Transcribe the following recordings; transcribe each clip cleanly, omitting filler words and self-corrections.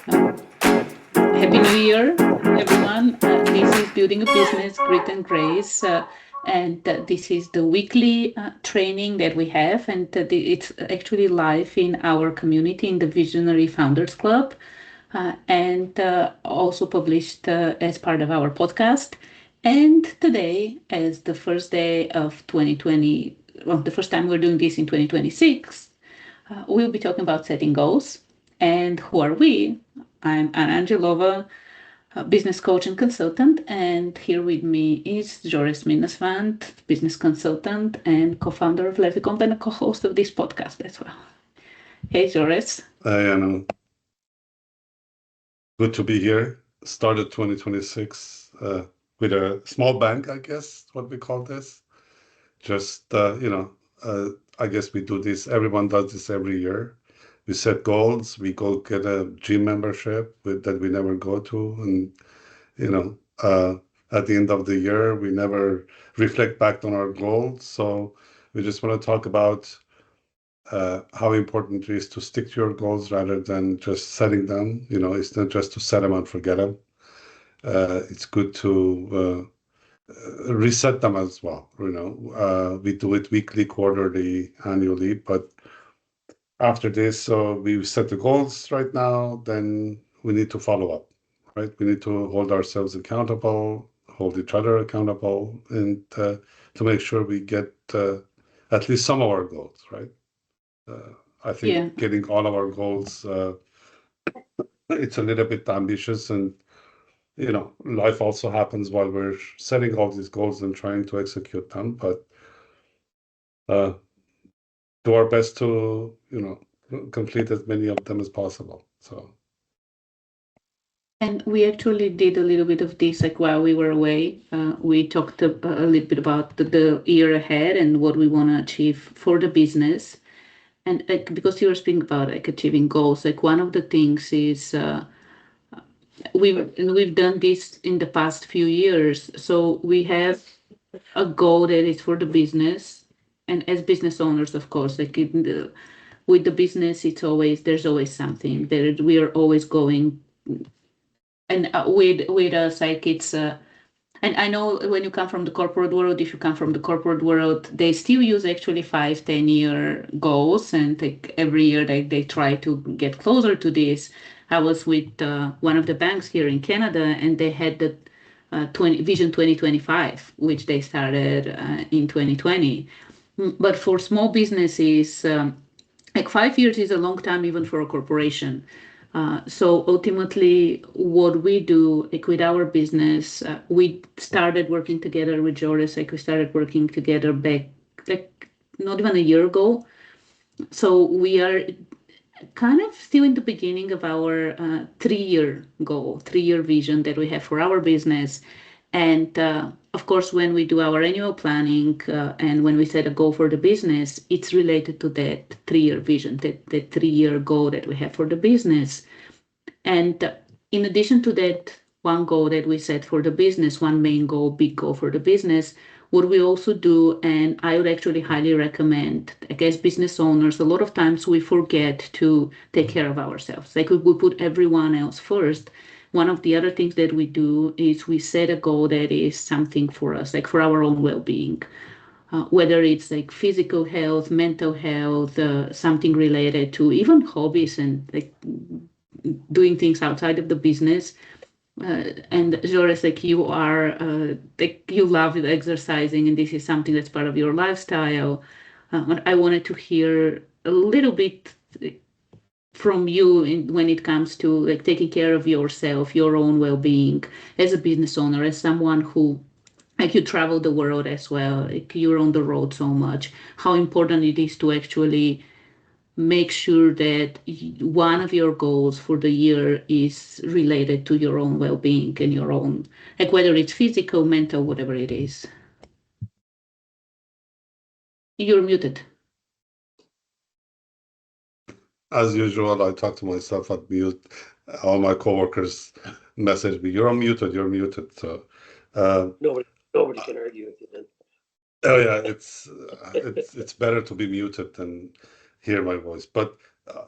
Uh, Happy New Year, everyone. This is Building a Business, Grit and Grace. And this is the weekly training that we have. And it's actually live in our community in the Visionary Founders Club and also published as part of our podcast. And today, as the first day of 2020, well, the first time we're doing this in 2026, we'll be talking about setting goals. And who are we? I'm Angelova, a business coach and consultant, and here with me is Jores Minasvand, business consultant and co-founder of Levicomp and a co-host of this podcast as well. Hey, Jores. Good to be here. Started 2026 with a small bang, I guess, what we call this. Just, I guess we do this, everyone does this every year. We set goals, we go get a gym membership that we never go to. And, at the end of the year, we never reflect back on our goals. So we just want to talk about how important it is to stick to your goals rather than just setting them. It's not just to set them and forget them. It's good to reset them as well. We do it weekly, quarterly, annually, but after this, so we set the goals right now, then we need to follow up, right? We need to hold ourselves accountable, hold each other accountable, and to make sure we get at least some of our goals, right? I think getting all of our goals, it's a little bit ambitious, and life also happens while we're setting all these goals and trying to execute them. But do our best to complete as many of them as possible. So. And we actually did a little bit of this like while we were away. We talked a little bit about the year ahead and what we want to achieve for the business. And like because you were speaking about like achieving goals, like one of the things is we've done this in the past few years. So we have a goal that is for the business, and as business owners, of course, like with the business, there's always something that we are always going. And with us, like it's and I know when you come from the corporate world, if you come from the corporate world, they still use actually 5-10 year goals, and like every year they try to get closer to this. I was with one of the banks here in Canada, and they had the Vision 2025, which they started in 2020. But for small businesses, like 5 years is a long time even for a corporation. So ultimately, what we do, like with our business, we started working together with Joris. Like we started working together back, like not even a year ago. So we are kind of still in the beginning of our 3 year goal, 3 year vision that we have for our business. And of course, when we do our annual planning and when we set a goal for the business, it's related to that 3 year vision, that 3 year goal that we have for the business. And in addition to that one goal that we set for the business, one main goal, big goal for the business, what we also do, and I would actually highly recommend, I guess, business owners, a lot of times we forget to take care of ourselves. Like we put everyone else first. One of the other things that we do is we set a goal that is something for us, like for our own well-being. Whether it's like physical health, mental health, something related to even hobbies and like doing things outside of the business. And Joris, like you are, like you love exercising, and this is something that's part of your lifestyle. I wanted to hear a little bit from you when it comes to like taking care of yourself, your own well-being as a business owner, as someone who like you travel the world as well, like you're on the road so much, how important it is to actually make sure that one of your goals for the year is related to your own well-being and your own, like whether it's physical, mental, whatever it is. You're muted. As usual, I talk to myself at mute. All my coworkers message me, "You're unmuted. You're muted." So nobody can argue with you then. Oh yeah, it's better to be muted than hear my voice. But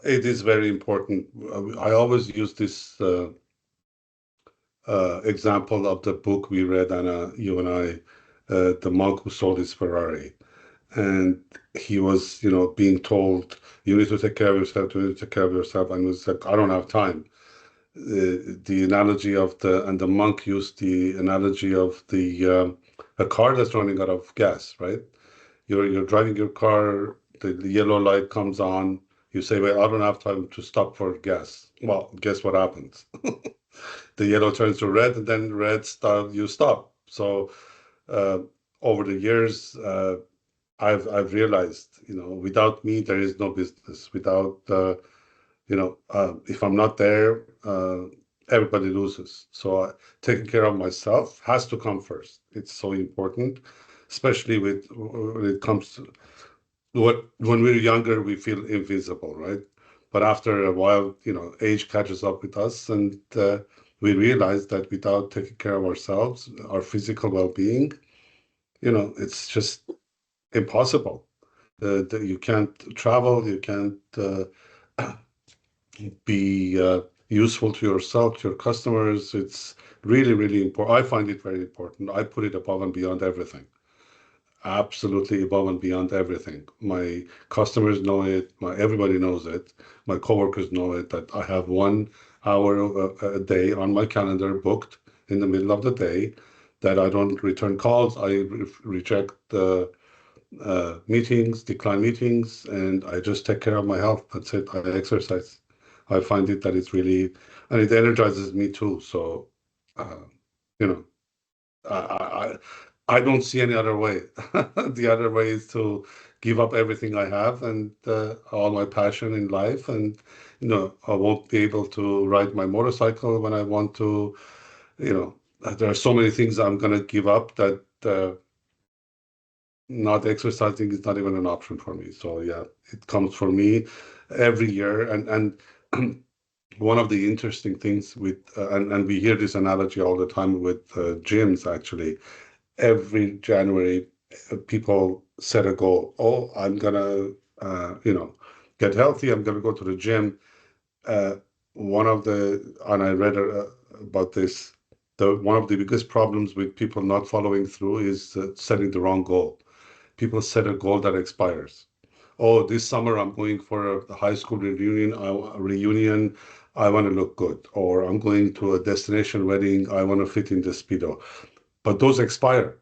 It is very important. I always use this example of the book we read, Anna, you and I, the monk who sold his Ferrari. And he was, being told, you need to take care of yourself, you need to take care of yourself. And he was like, I don't have time. The analogy of and the monk used the analogy of a car that's running out of gas, right? You're driving your car, the yellow light comes on, you say, well, I don't have time to stop for gas. Well, guess what happens? The yellow turns to red, and then red stop, you stop. So uh, over the years, I've realized, without me, there is no business. Without if I'm not there, everybody loses. So taking care of myself has to come first. It's so important, especially when it comes to when we're younger, we feel invisible, right? But after a while, age catches up with us, and we realize that without taking care of ourselves, our physical well-being, it's just impossible. You can't travel, you can't be useful to yourself, to your customers. It's really, really important. I find it very important. I put it above and beyond everything. Absolutely above and beyond everything. My customers know it. Everybody knows it. My coworkers know it. That I have 1 hour a day on my calendar booked in the middle of the day. That I don't return calls. I reject meetings, decline meetings, and I just take care of my health. That's it. I exercise. I find it that it's really, and it energizes me too. So, uh, you know, I, I don't see any other way. The other way is to give up everything I have and all my passion in life, and I won't be able to ride my motorcycle when I want to. There are so many things I'm gonna give up that. Not exercising is not even an option for me. So yeah, it comes for me every year. And one of the interesting things with and we hear this analogy all the time with gyms actually. Every January, people set a goal. Oh, I'm gonna get healthy. I'm gonna go to the gym. Uh, and I read about this. One of the biggest problems with people not following through is setting the wrong goal. People set a goal that expires. Oh, this summer I'm going for a high school reunion. I want to look good, or I'm going to a destination wedding. I want to fit in the speedo. But those expire.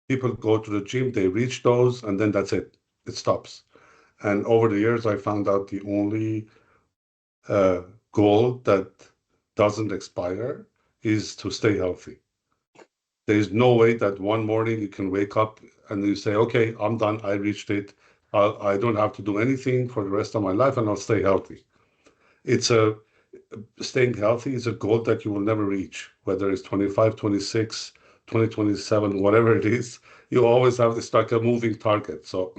People go to the gym, they reach those, and then that's it. It stops. And over the years, I found out the only uh, goal that doesn't expire is to stay healthy. There's no way that one morning you can wake up and you say, okay, I'm done. I reached it. I don't have to do anything for the rest of my life and I'll stay healthy. It's a Staying healthy is a goal that you will never reach, whether it's 25, 26, 2027, whatever it is. You always have this like a moving target. So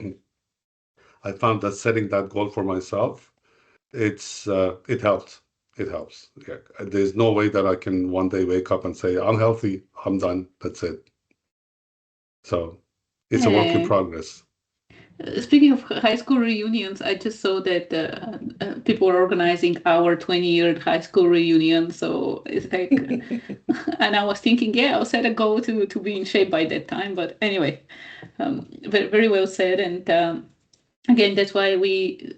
I found that setting that goal for myself, it helps. It helps. Yeah. There's no way that I can one day wake up and say, I'm healthy, I'm done, that's it. So it's a work in Yeah. progress. Speaking of high school reunions, I just saw that people are organizing our 20-year high school reunion. So it's like, and I was thinking, yeah, I'll set a goal to be in shape by that time. But anyway, very, very well said. And again, that's why we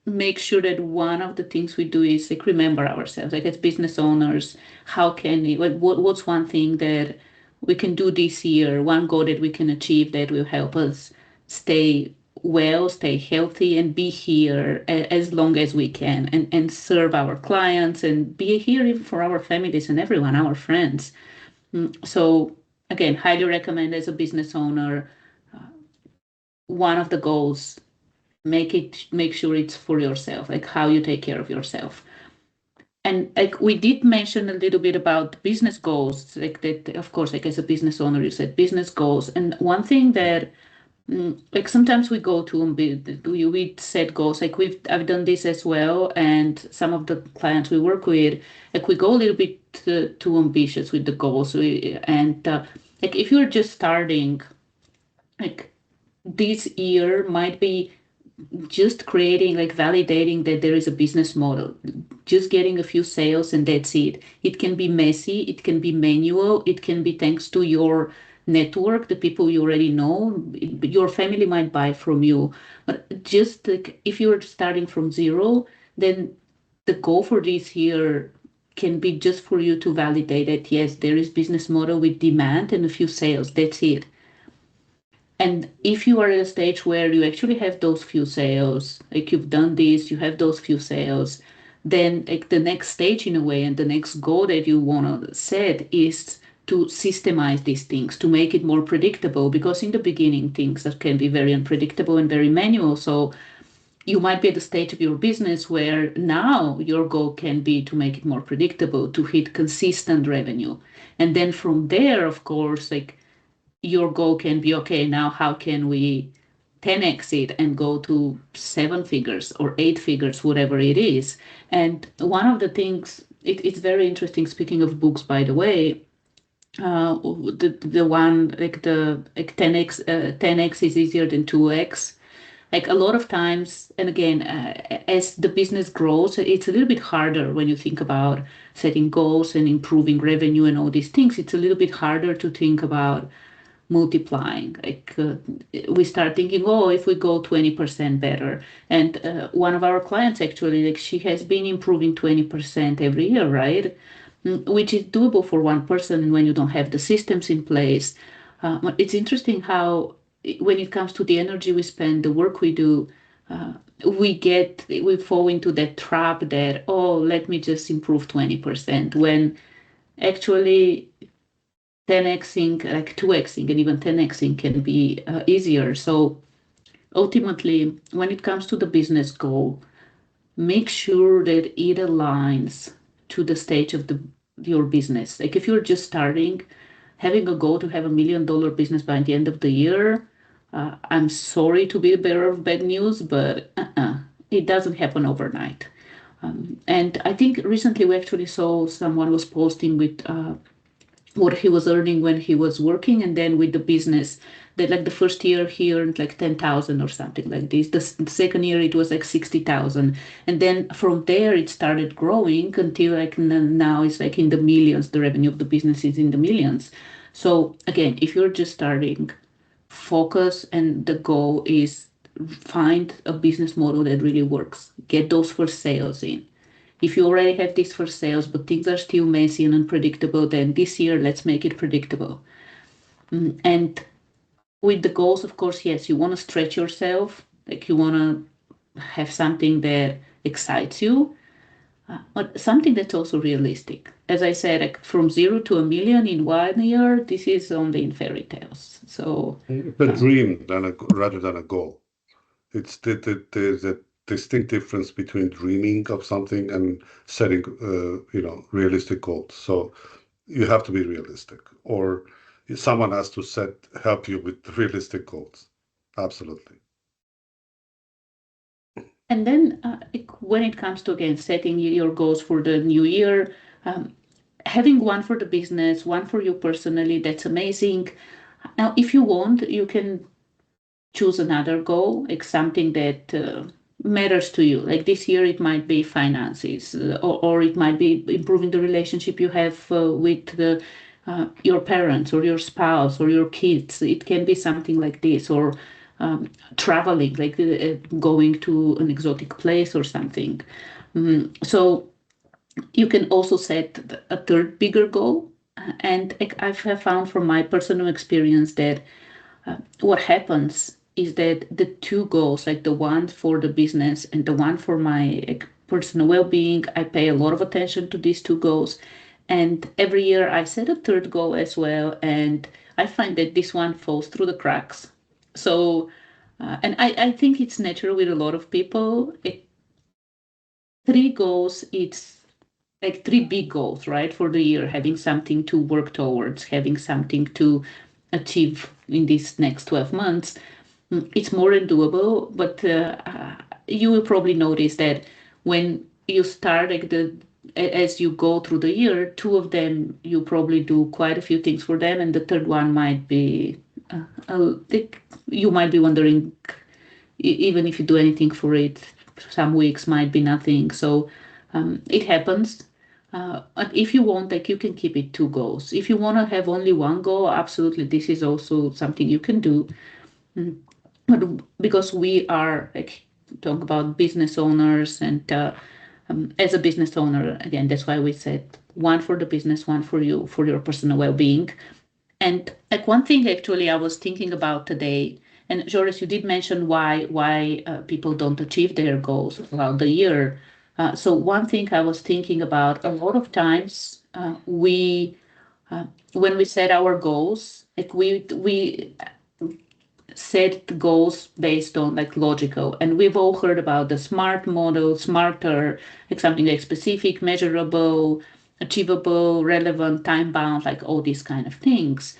make sure that one of the things we do is like remember ourselves, like as business owners, how can we, what's one thing that we can do this year, one goal that we can achieve that will help us stay well, stay healthy, and be here as long as we can, and serve our clients and be here even for our families and everyone, our friends. So again, highly recommend as a business owner, one of the goals, make sure it's for yourself, like how you take care of yourself. And like we did mention a little bit about business goals, like that, of course, like as a business owner, you said business goals. And one thing that like sometimes we go to we set goals, like I've done this as well, and some of the clients we work with, like we go a little bit too ambitious with the goals. And like if you're just starting, like this year might be just creating, like validating that there is a business model, just getting a few sales and that's it. It can be messy, it can be manual, it can be thanks to your network, the people you already know. Your family might buy from you, but just like if you're starting from zero, then the goal for this year can be just for you to validate that yes, there is business model with demand and a few sales. That's it. And if you are at a stage where you actually have those few sales, like you've done this, you have those few sales, then like the next stage in a way and the next goal that you want to set is to systemize these things, to make it more predictable. Because in the beginning, things that can be very unpredictable and very manual. So you might be at the stage of your business where now your goal can be to make it more predictable, to hit consistent revenue. And then from there, of course, like your goal can be, okay, now how can we 10x it and go to 7 figures or 8 figures, whatever it is. And one of the things, it's very interesting, speaking of books, by the way, the one like the like 10x is easier than 2x. Like a lot of times, and again, as the business grows, it's a little bit harder when you think about setting goals and improving revenue and all these things. It's a little bit harder to think about multiplying. Like we start thinking, oh, if we go 20% better. And one of our clients actually, like she has been improving 20% every year, right? Which is doable for one person when you don't have the systems in place. But it's interesting how when it comes to the energy we spend, the work we do, we fall into that trap that, oh, let me just improve 20%, when actually 10xing, like 2xing and even 10xing can be easier. So ultimately, when it comes to the business goal, make sure that it aligns to the stage of your business. Like if you're just starting, having a goal to have $1 million business by the end of the year, I'm sorry to be the bearer of bad news, but it doesn't happen overnight. And I think recently we actually saw someone was posting with what he was earning when he was working, and then with the business, that like the first year he earned like 10,000 or something like this. The second year it was like 60,000, and then from there it started growing until like now it's like in the millions. The revenue of the business is in the millions. So again, if you're just starting, focus, and the goal is find a business model that really works. Get those first sales in. If you already have this for sales, but things are still messy and unpredictable, then this year, let's make it predictable. And with the goals, of course, yes, you want to stretch yourself, like you want to have something that excites you, but something that's also realistic. As I said, like from 0 to 1 million in 1 year, this is only in fairy tales. So The dream rather than a goal. There's a distinct difference between dreaming of something and setting, realistic goals. So you have to be realistic, or someone has to help you with realistic goals. Absolutely. and then when it comes to, again, setting your goals for the new year, um, having one for the business, one for you personally, that's amazing. Now, if you want, you can choose another goal, like something that matters to you. Like this year, it might be finances, or it might be improving the relationship you have with your parents or your spouse or your kids. It can be something like this, or traveling, like going to an exotic place or something. So you can also set a third bigger goal. And I've found from my personal experience that what happens is that the two goals, like the one for the business and the one for my personal well-being, I pay a lot of attention to these two goals. And every year I set a third goal as well. And I find that this one falls through the cracks. So, and I think it's natural with a lot of people. Three goals, it's like three big goals, right, for the year, having something to work towards, having something to achieve in these next 12 months. It's more than doable, but you will probably notice that when you start, like as you go through the year, two of them you probably do quite a few things for them, and the third one might be like, you might be wondering, even if you do anything for it, some weeks might be nothing. So it happens. But if you want, like, you can keep it 2 goals. If you want to have only 1 goal, absolutely, this is also something you can do. But because we are, like, talk about business owners, and as a business owner, again, that's why we said one for the business, one for you, for your personal well-being. And like, one thing actually I was thinking about today, and Joris, you did mention why people don't achieve their goals throughout the year. So one thing I was thinking about, a lot of times we when we set our goals, like, we set goals based on, like, logical, and we've all heard about the SMART model, smarter, like something like specific, measurable, achievable, relevant, time bound, like all these kind of things.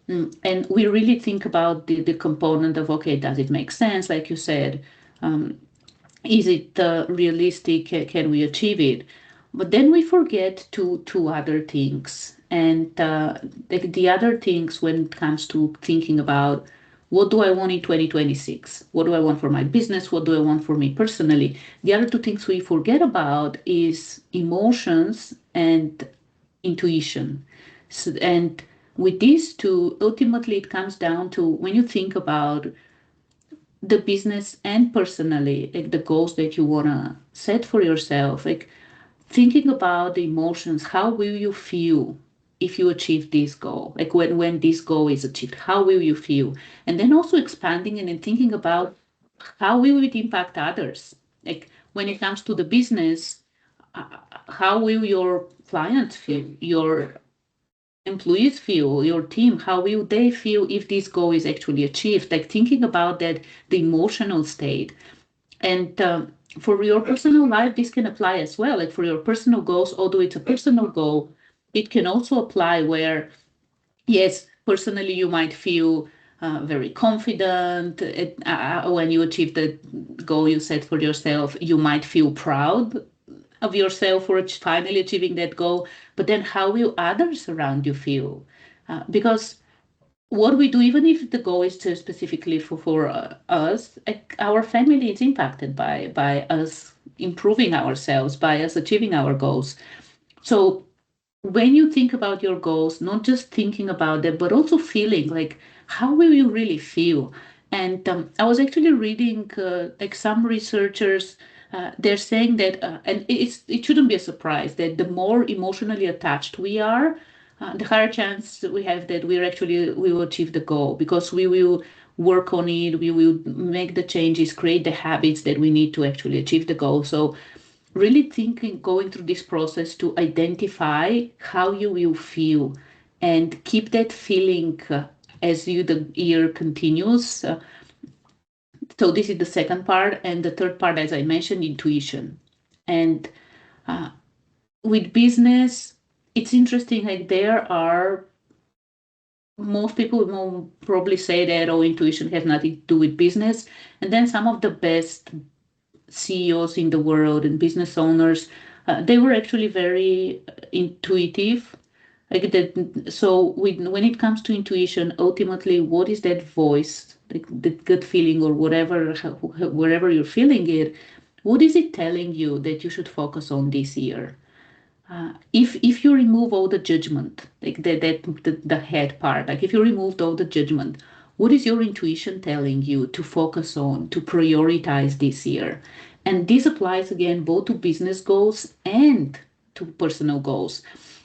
And we really think about the component of, okay, does it make sense, like you said? Is it realistic? Can we achieve it? But then we forget two other things. And the other things, when it comes to thinking about what do I want in 2026? What do I want for my business? What do I want for me personally? The other two things we forget about is emotions and intuition. So, and with these two, ultimately, it comes down to, when you think about the business and personally, like the goals that you want to set for yourself, like thinking about the emotions, how will you feel if you achieve this goal? Like, when this goal is achieved, how will you feel? And then also expanding and then thinking about how will it impact others? Like, when it comes to the business, how will your clients feel? Your employees feel, your team, how will they feel if this goal is actually achieved? Like, thinking about that, the emotional state. And for your personal life, this can apply as well. Like, for your personal goals, although it's a personal goal, it can also apply where, yes, personally, you might feel very confident when you achieve the goal you set for yourself. You might feel proud of yourself for finally achieving that goal. But then, how will others around you feel? Because what we do, even if the goal is to specifically for us, like, our family is impacted by us improving ourselves, by us achieving our goals. So when you think about your goals, not just thinking about them, but also feeling, like, how will you really feel? And I was actually reading, like, some researchers, they're saying that, and it shouldn't be a surprise that the more emotionally attached we are, the higher chance we have that we will achieve the goal, because we will work on it, we will make the changes, create the habits that we need to actually achieve the goal. So really thinking, going through this process to identify how you will feel and keep that feeling as the year continues. So this is the second part. And the third part, as I mentioned, intuition. And with business, it's interesting, like, there are, most people will probably say that, oh, intuition has nothing to do with business. And then some of the best CEOs in the world and business owners, they were actually very intuitive. Like that. So when it comes to intuition, ultimately, what is that voice, like the gut feeling or whatever, wherever you're feeling it, what is it telling you that you should focus on this year? If you remove all the judgment, like the head part, like if you removed all the judgment, what is your intuition telling you to focus on, to prioritize this year? And this applies again both to business goals and to personal goals.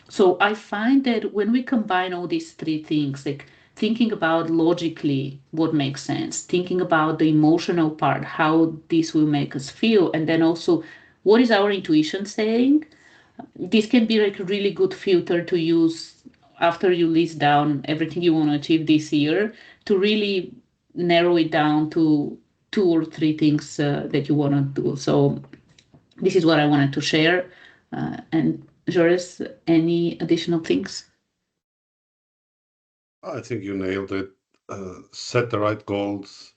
So I find that when we combine all these three things, like thinking about logically what makes sense, thinking about the emotional part, how this will make us feel, and then also what is our intuition saying, this can be like a really good filter to use after you list down everything you want to achieve this year, to really narrow it down to 2 or 3 things that you want to do. So this is what I wanted to share. And Joris, any additional things? I think you nailed it. Set the right goals,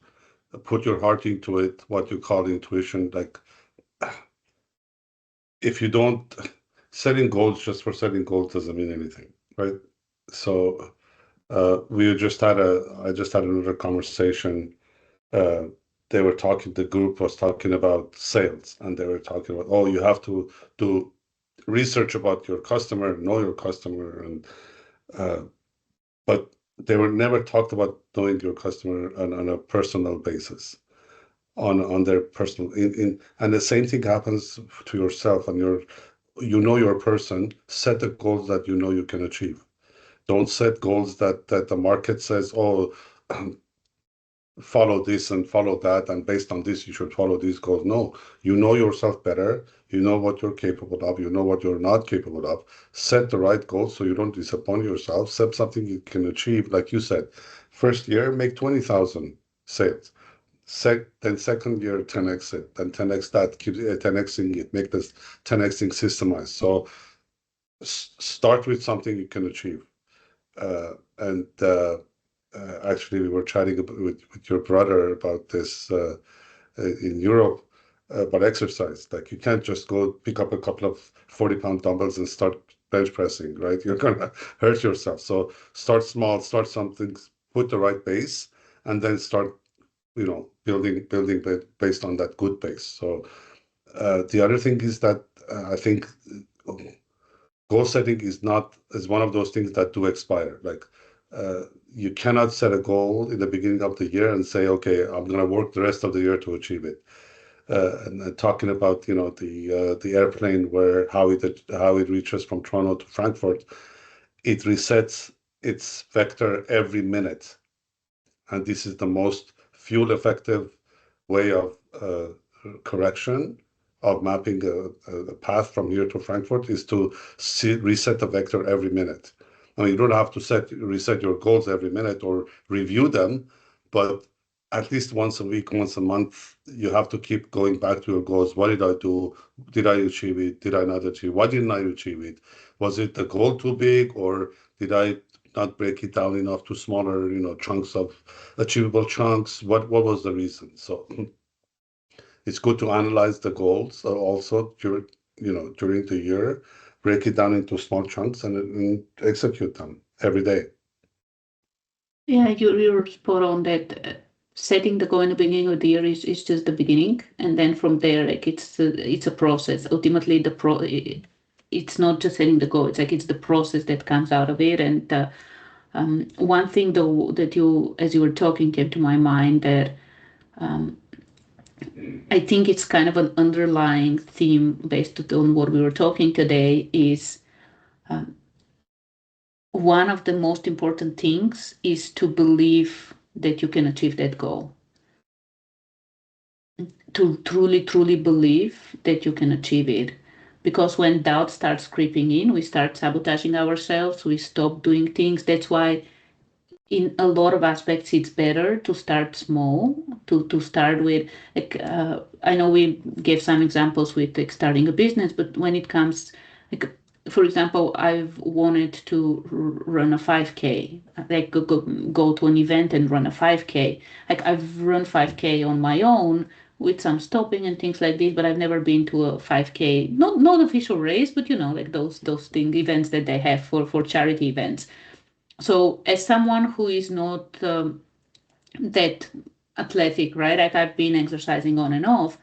put your heart into it, what you call intuition. Like, if you don't, setting goals just for setting goals doesn't mean anything, right? So I just had another conversation. the group was talking about sales, and they were talking about, oh, you have to do research about your customer, know your customer, and but they were never talked about knowing your customer on a personal basis, on their personal and the same thing happens to yourself, and you know your person. Set the goals that you know you can achieve. Don't set goals that the market says, oh, follow this and follow that, and based on this you should follow these goals. No, you know yourself better. You know what you're capable of. You know what you're not capable of. Set the right goals so you don't disappoint yourself. Set something you can achieve. Like you said, first year make 20,000 sales. Then second year 10x it. Then 10x that, keep 10xing it. Make this 10xing systemized. So start with something you can achieve. And actually, we were chatting with your brother about this in Europe, about exercise. Like, you can't just go pick up a couple of 40-pound dumbbells and start bench pressing, right? You're gonna hurt yourself. So start small, start something, put the right base, and then start, building based on that good base. So the other thing is that I think goal setting is one of those things that do expire. Like, you cannot set a goal in the beginning of the year and say, okay, I'm going to work the rest of the year to achieve it. And talking about the airplane, where how it reaches from Toronto to Frankfurt, it resets its vector every minute, and this is the most fuel effective way of correction of mapping a path from here to Frankfurt, is to reset the vector every minute. Now, you don't have to reset your goals every minute or review them, but at least once a week, once a month, you have to keep going back to your goals. What did I do? Did I achieve it? Did I not achieve? Why didn't I achieve it? Was it the goal too big, or did I not break it down enough to smaller, chunks of achievable chunks? What was the reason? So it's good to analyze the goals also during the year, break it down into small chunks, and execute them every day. Yeah, you're spot on that. Setting the goal in the beginning of the year is just the beginning, and then from there, like it's a process. Ultimately, it's not just setting the goal. It's like it's the process that comes out of it. And one thing though that as you were talking, came to my mind, that I think it's kind of an underlying theme based on what we were talking today, is one of the most important things is to believe that you can achieve that goal. To truly believe that you can achieve it. Because when doubt starts creeping in, we start sabotaging ourselves, we stop doing things. That's why in a lot of aspects, it's better to start small, to start with, like, I know we gave some examples with like starting a business, but when it comes, like, for example, I've wanted to run a 5K, like go to an event and run a 5K. Like, I've run 5K on my own with some stopping and things like this, but I've never been to a 5K, not official race, but like those events that they have for charity events. So as someone who is not that athletic, right? Like, I've been exercising on and off.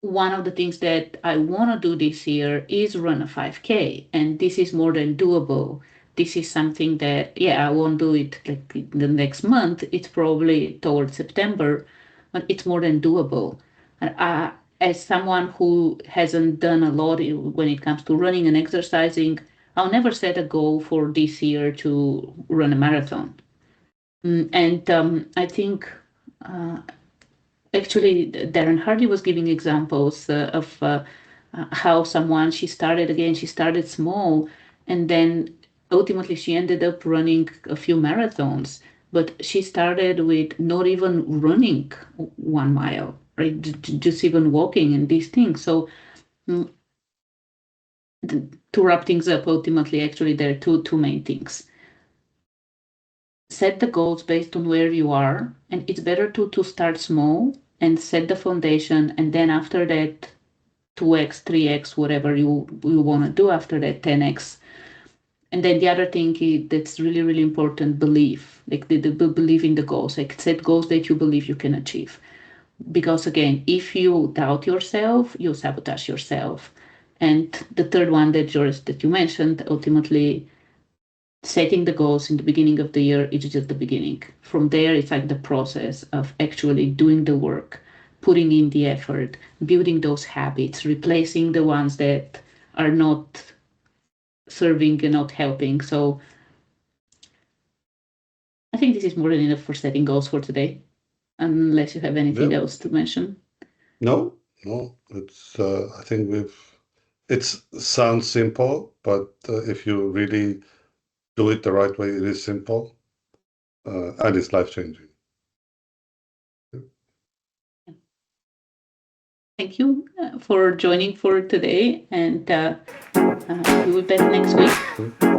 One of the things that I want to do this year is run a 5K, and this is more than doable. This is something that, yeah, I won't do it like in the next month. It's probably towards September, but it's more than doable. And as someone who hasn't done a lot when it comes to running and exercising, I'll never set a goal for this year to run a marathon. And I think actually Darren Hardy was giving examples of how she started small, and then ultimately she ended up running a few marathons, but she started with not even running 1 mile, right? Just even walking and these things. So mm, to wrap things up, ultimately, actually, there are two main things. Set the goals based on where you are, and it's better to start small and set the foundation, and then after that, 2x, 3x, whatever you want to do after that, 10x. And then the other thing that's really important, belief, like the belief in the goals, like set goals that you believe you can achieve. because again, if you doubt yourself, you sabotage yourself. And the third one that Joris, that you mentioned, ultimately setting the goals in the beginning of the year is just the beginning. From there, it's like the process of actually doing the work, putting in the effort, building those habits, replacing the ones that are not serving and not helping. So I think this is more than enough for setting goals for today, unless you have anything Yeah. else to mention. No, no. It's I think it sounds simple, but if you really do it the right way, it is simple, and it's life changing. Thank you for joining for today, and we will be back next week.